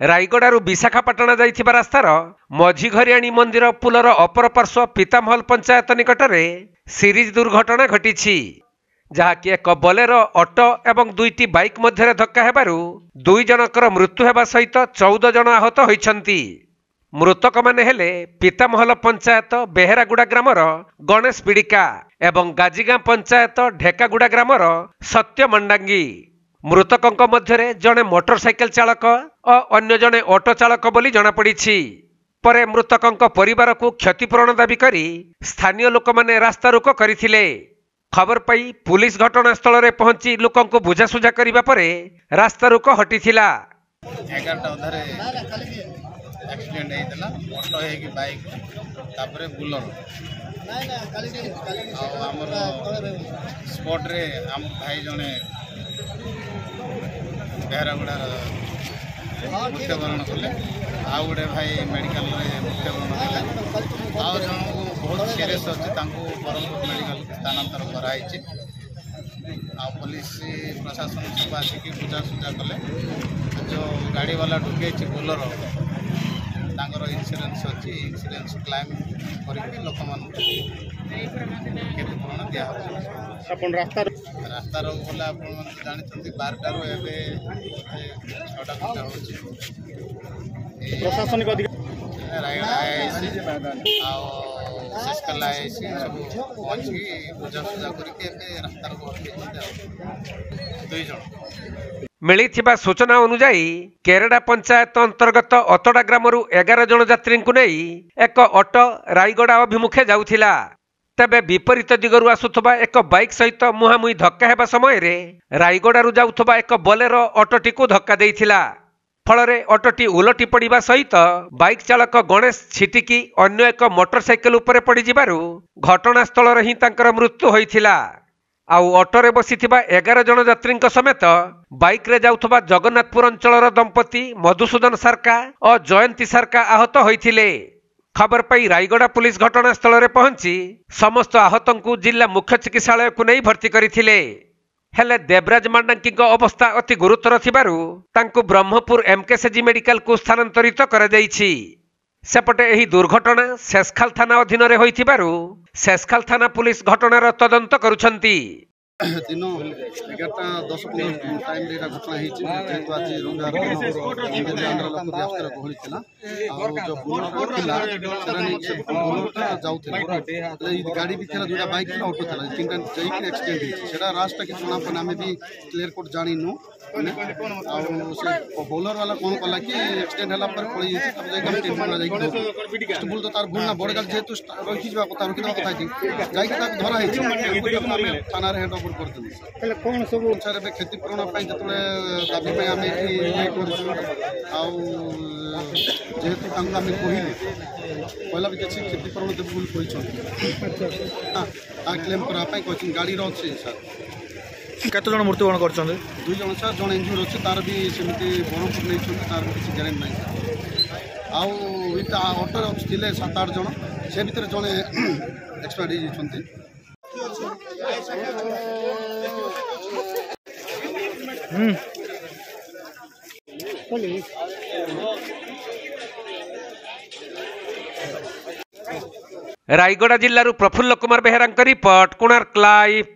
रायगड़ारू विशाखापाटना जाइथिबा रास्तार मझीघरियाणी मंदिर पुलर अपर पार्श्व पीतामहल पंचायत निकट में सीरीज दुर्घटना घटी जहाँकि एक बोलेरो ऑटो एवं दुईटी बाइक मध्य धक्का हेबारू 2 जनकर मृत्यु हेबा सहित 14 जन आहत होइछन्ति। मृतक माने हेले पीतामहल पंचायत बेहेरागुड़ा ग्रामर गणेश पिड़िका एवं गाजीगां पंचायत ढेकागुड़ा ग्रामर सत्य मंडांगी। मृतकों मध्य जड़े मोटरसाइकेल चालक और अन्य जड़े ऑटो चालक बोली जनापड़ी। परे मृतकों परिवार को क्षतिपूरण दाबी करी स्थानीय लोक माने रास्ता रोको करथिले। खबर पाई पुलिस घटनास्थल में पहुंची लोकों को बुझासुझा करने पर रास्ता रोको हटिथिला। 11टा अधारे एक्सीडेंट होइतला ऑटो है कि बाइक तापरे बुलर आमर स्पॉट रे आम भाई जने बेहरागुड़ा मृत्युवरण कले आउ गोटे भाई मेडिकल मृत्युवरण कले आउ जन को बहुत सीरीयस अच्छे बरहमपुर मेडिकल स्थानांतर कराई। आ पुलिस प्रशासन सब आसिक बुझासुझा कले जो गाड़ी वाला ढुके बोलर तांकर इंश्योरेंस अच्छी इंश्योरेंस क्लेम करके लोक मान क्षतिपूरण दिया रास्तार गला आप जानते 12टारू एवं 6टा घंटा प्रशासनिक रायगढ़ आईआईसी शेषकाल आईआईसी सब पहुँची बुझासुझा करके रास्तार 2 जन मिलिथिबा सूचना अनुसार केरड़ा पंचायत अंतर्गत अतड़ा ग्रामरू 11 जन यात्री को नहीं एक ऑटो रायगड़ा अभिमुखे जाउथिला। तेबे विपरीत दिगरू आसुथबा एक बाइक सहित मुहांमुही धक्का हेबा समय रे रायगड़ारू जाउथबा एक बोलेरो ऑटोटी को धक्का देइथिला। फलरे ऑटोटी उलटी पड़िबा सहित बाइक चालक गणेश छिटिकी अन्य एक मोटरसाइकेल उपरे पड़ी जिबारू घटनास्थल रे ही तांकर मृत्यु होइथिला। आउ ऑटोरे बसिथिबा 11 जन यात्री समेत बाइक रे जाउथबा जगन्नाथपुर अंचलर दंपति मधुसूदन सारका और जयंती सारका आहत होइथिले। खबर पाई रायगड़ा पुलिस घटनास्थल में पहुंची समस्त आहतों को जिला मुख्य चिकित्सालय को नहीं भर्ती करथिले। हेले देवराज मांडांकी अवस्था अति गुरुतर थिबारु तांको ब्रह्मपुर एमकेसीजी मेडिकल को स्थानांतरित करा जायछि। सेपटे एही दुर्घटना शेषखाल थाना अधीन रे होइथिबारु शेषखाल थाना पुलिस घटनार तदंत करुछंती। दिन 11:10 टाइम रे घटना हिची जेतु आज रंगार लोक रास्ता गहली थिला और जो बुलर थिला सेरानी से बुलर जाउथिला गाड़ी भी थिला दुटा बाइक थिला ऑटो थिला तीनटा जाई एक्सीडेंट हिची सेटा रास्ता के सुना पर हमें भी क्लियर कोड जानी नु से बोलर वाला कौन कला कि एक्सीडेंट हला पर पड़ी तब जाई हम टेंशन ना जाई बुल तो तार गुण ना बड़ गाल जेतु रखि जबा कथा रखि दबा कथा जाई के ताक धरा हिची थाना रे हैंड ओवर कर दनी पहले कौन सब अनुसार बे क्षतिपूरण पाई जतले दाबी पाई हमें ये करछु आ जेतु तांगा में कहिली पहला भी किसी क्षतिपूरण देबु बोल कहिछन आ क्लेम करा पाई कोचिंग गाड़ी रो अछि सर कत जन मृत्युवरण कर 2 जन सर जन इंजुर अच्छे तार भी सेमती बरहमपुर नहीं तार भी किसी ग्यारेंट नहीं आउ इटा ऑटो थे 7-8 जन से भितर जड़े एक्सपायर होती। रायगड़ा जिल्लारू प्रफुल्ल कुमार बेहेरा रिपोर्ट कोणार्क लाइव।